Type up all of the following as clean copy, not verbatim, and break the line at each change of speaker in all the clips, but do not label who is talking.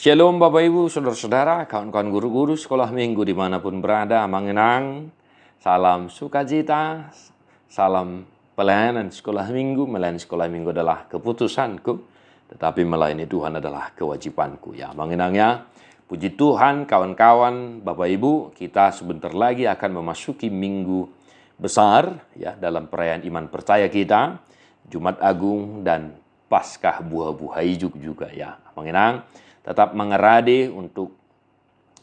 Shalom Bapak Ibu, Saudara-saudara, kawan-kawan guru-guru sekolah minggu dimanapun berada, mengenang, salam sukacita, salam pelayanan sekolah minggu. Melayani sekolah minggu adalah keputusanku, tetapi melayani Tuhan adalah kewajibanku. Ya, mengenangnya, puji Tuhan kawan-kawan, Bapak Ibu, kita sebentar lagi akan memasuki minggu besar ya dalam perayaan iman percaya kita, Jumat Agung dan Paskah buah-buah hijau juga ya. Mengenang, tetap mengerade untuk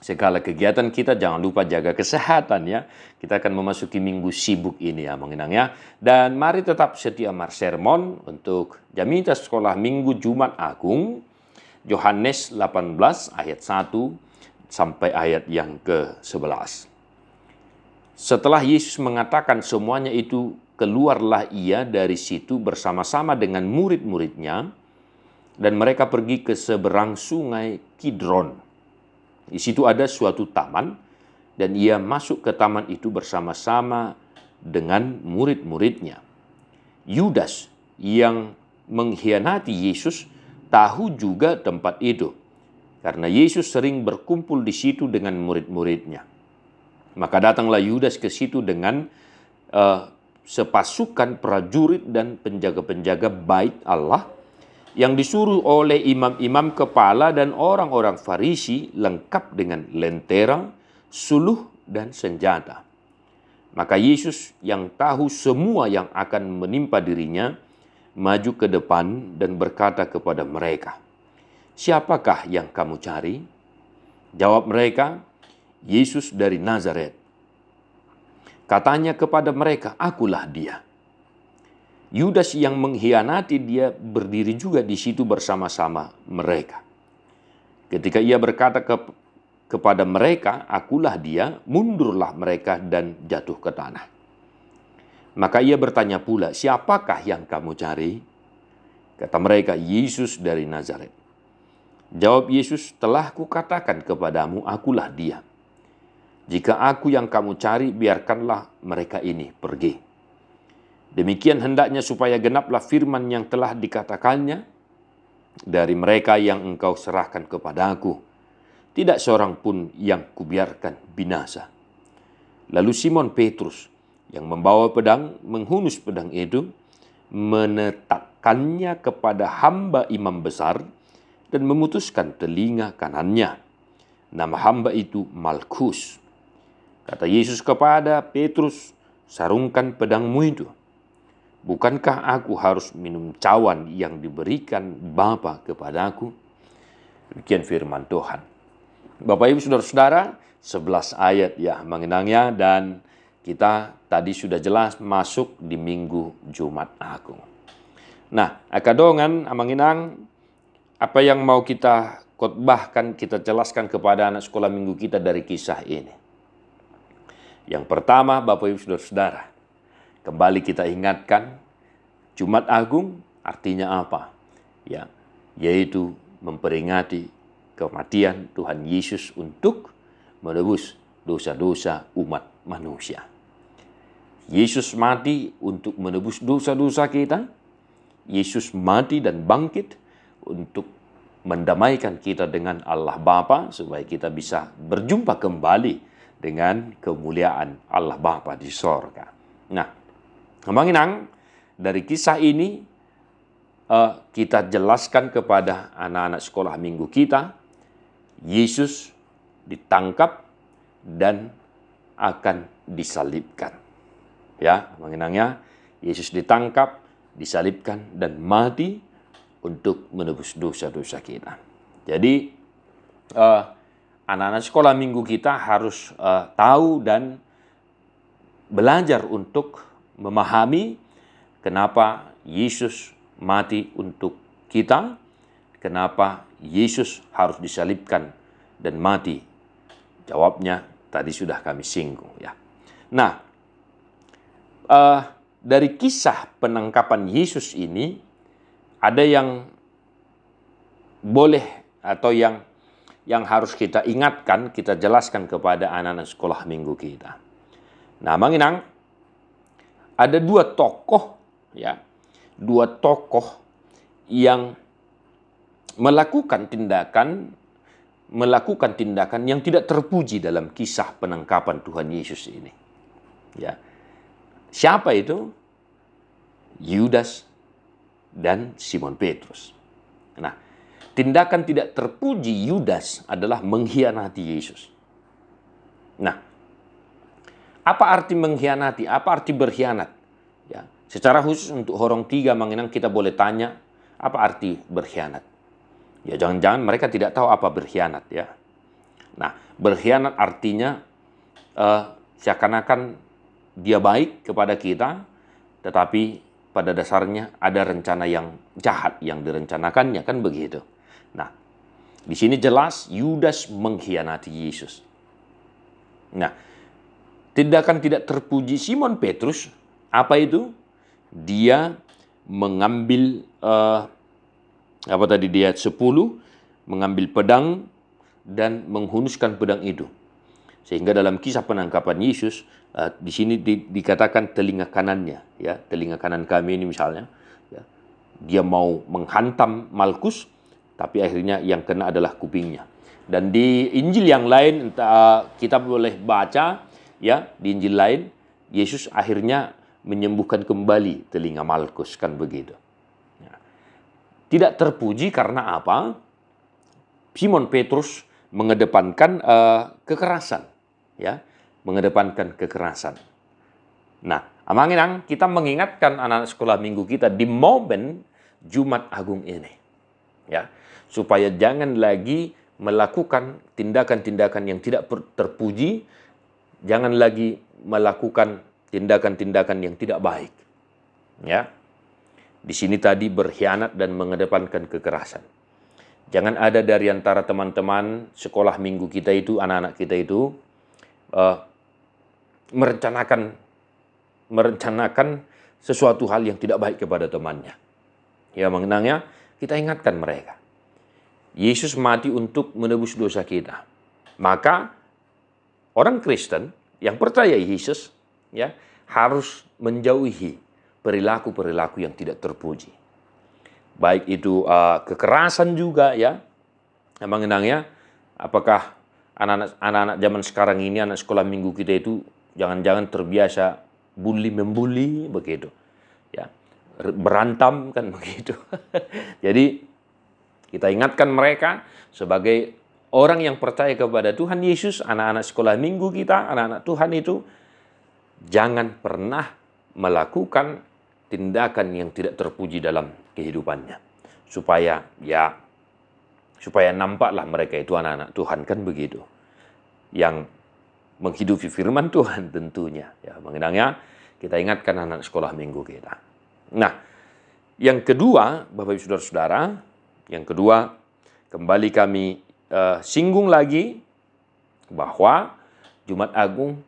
segala kegiatan kita. Jangan lupa jaga kesehatan ya. Kita akan memasuki minggu sibuk ini ya mengenangnya. Dan mari tetap setia sermon untuk Jamiah Sekolah Minggu Jumat Agung. Yohanes 18 ayat 1 sampai ayat yang ke-11. Setelah Yesus mengatakan semuanya itu, keluarlah ia dari situ bersama-sama dengan murid-muridnya. Dan mereka pergi ke seberang sungai Kidron. Di situ ada suatu taman, dan ia masuk ke taman itu bersama-sama dengan murid-muridnya. Yudas yang mengkhianati Yesus tahu juga tempat itu, karena Yesus sering berkumpul di situ dengan murid-muridnya. Maka datanglah Yudas ke situ dengan sepasukan prajurit dan penjaga-penjaga bait Allah, yang disuruh oleh imam-imam kepala dan orang-orang Farisi, lengkap dengan lentera, suluh, dan senjata. Maka Yesus yang tahu semua yang akan menimpa dirinya, maju ke depan dan berkata kepada mereka, "Siapakah yang kamu cari?" Jawab mereka, "Yesus dari Nazaret." Katanya kepada mereka, "Akulah dia." Yudas yang mengkhianati dia berdiri juga di situ bersama-sama mereka. Ketika ia berkata kepada mereka, "Akulah dia," mundurlah mereka dan jatuh ke tanah. Maka ia bertanya pula, "Siapakah yang kamu cari?" Kata mereka, "Yesus dari Nazaret." Jawab Yesus, "Telah kukatakan kepadamu, akulah dia. Jika aku yang kamu cari, biarkanlah mereka ini pergi." Demikian hendaknya supaya genaplah firman yang telah dikatakannya, "Dari mereka yang engkau serahkan kepadaku, tidak seorang pun yang kubiarkan binasa." Lalu Simon Petrus yang membawa pedang menghunus pedang itu, menetapkannya kepada hamba imam besar dan memutuskan telinga kanannya. Nama hamba itu Malkus. Kata Yesus kepada Petrus, "Sarungkan pedangmu itu. Bukankah aku harus minum cawan yang diberikan Bapa kepadaku?" Demikian firman Tuhan. Bapak Ibu Saudara-saudara, 11 ayat ya mengenangnya, dan kita tadi sudah jelas masuk di minggu Jumat Agung. Nah, akadongan mengenang apa yang mau kita khotbahkan, kita jelaskan kepada anak sekolah minggu kita dari kisah ini. Yang pertama, Bapak Ibu Saudara-saudara, kembali kita ingatkan, Jumat Agung artinya apa? Ya, yaitu memperingati kematian Tuhan Yesus untuk menebus dosa-dosa umat manusia. Yesus mati untuk menebus dosa-dosa kita. Yesus mati dan bangkit untuk mendamaikan kita dengan Allah Bapa, supaya kita bisa berjumpa kembali dengan kemuliaan Allah Bapa di sorga. Nah, mengenang dari kisah ini, kita jelaskan kepada anak-anak sekolah minggu kita, Yesus ditangkap dan akan disalibkan. Ya, mengenangnya, Yesus ditangkap, disalibkan, dan mati untuk menebus dosa-dosa kita. Jadi, anak-anak sekolah minggu kita harus tahu dan belajar untuk memahami kenapa Yesus mati untuk kita, kenapa Yesus harus disalibkan dan mati. Jawabnya tadi sudah kami singgung ya. Nah, dari kisah penangkapan Yesus ini, ada yang boleh atau yang harus kita ingatkan, kita jelaskan kepada anak-anak sekolah minggu kita. Nah, mengenang ada dua tokoh yang melakukan tindakan melakukan tindakan yang tidak terpuji dalam kisah penangkapan Tuhan Yesus ini. Ya. Siapa itu? Yudas dan Simon Petrus. Nah, tindakan tidak terpuji Yudas adalah mengkhianati Yesus. Nah, apa arti mengkhianati? Apa arti berkhianat? Ya, secara khusus untuk orang tiga mengenang kita boleh tanya, apa arti berkhianat? Ya, jangan-jangan mereka tidak tahu apa berkhianat ya. Nah, berkhianat artinya seakan-akan dia baik kepada kita, tetapi pada dasarnya ada rencana yang jahat yang direncanakannya, kan begitu. Nah, di sini jelas Yudas mengkhianati Yesus. Nah, tindakan tidak terpuji Simon Petrus, apa itu? Dia mengambil apa tadi dia 10, mengambil pedang dan menghunuskan pedang itu. Sehingga dalam kisah penangkapan Yesus, di sini dikatakan telinga kanannya, ya, telinga kanan kami ini misalnya, ya, dia mau menghantam Malkus, tapi akhirnya yang kena adalah kupingnya. Dan di Injil yang lain, kita boleh baca, ya, di Injil lain, Yesus akhirnya menyembuhkan kembali telinga Malkus, kan begitu. Ya. Tidak terpuji karena apa? Simon Petrus mengedepankan kekerasan, ya, mengedepankan kekerasan. Nah, amanginang kita mengingatkan anak-anak sekolah minggu kita di momen Jumat Agung ini, ya, supaya jangan lagi melakukan tindakan-tindakan yang tidak terpuji, jangan lagi melakukan tindakan-tindakan yang tidak baik, ya. Di sini tadi berkhianat dan mengedepankan kekerasan. Jangan ada dari antara teman-teman sekolah minggu kita itu, anak-anak kita itu, merencanakan sesuatu hal yang tidak baik kepada temannya. Ya, mengenangnya, kita ingatkan mereka. Yesus mati untuk menebus dosa kita. Maka, orang Kristen yang percaya Yesus, ya, harus menjauhi perilaku-perilaku yang tidak terpuji. Baik itu kekerasan juga, ya. Mengenangnya, apakah anak-anak zaman sekarang ini, anak sekolah minggu kita itu jangan-jangan terbiasa membuli begitu, ya, berantem kan begitu. Jadi kita ingatkan mereka sebagai orang yang percaya kepada Tuhan Yesus, anak-anak sekolah minggu kita, anak-anak Tuhan itu jangan pernah melakukan tindakan yang tidak terpuji dalam kehidupannya, supaya nampaklah mereka itu anak-anak Tuhan, kan begitu, yang menghidupi firman Tuhan tentunya, ya. Mengenangnya, kita ingatkan anak sekolah minggu kita. Nah, yang kedua, Bapak Ibu Saudara-saudara, yang kedua, kembali kami singgung lagi bahwa Jumat Agung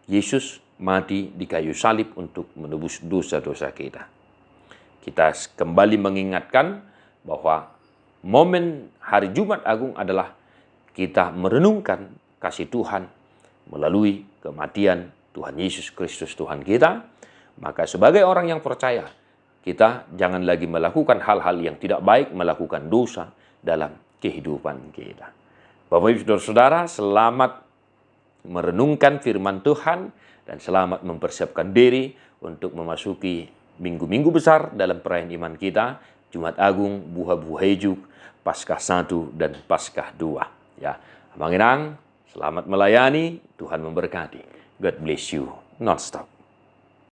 Yesus mati di kayu salib untuk menebus dosa-dosa kita. Kita kembali mengingatkan bahwa momen hari Jumat Agung adalah kita merenungkan kasih Tuhan melalui kematian Tuhan Yesus Kristus Tuhan kita. Maka sebagai orang yang percaya, kita jangan lagi melakukan hal-hal yang tidak baik, melakukan dosa dalam kehidupan kita. Bapak Ibu Saudara, selamat merenungkan firman Tuhan dan selamat mempersiapkan diri untuk memasuki minggu-minggu besar dalam perayaan iman kita, Jumat Agung, Buah Buhejuk, Paskah 1 dan Paskah 2. Ya, Manginang, selamat melayani, Tuhan memberkati. God bless you, non-stop.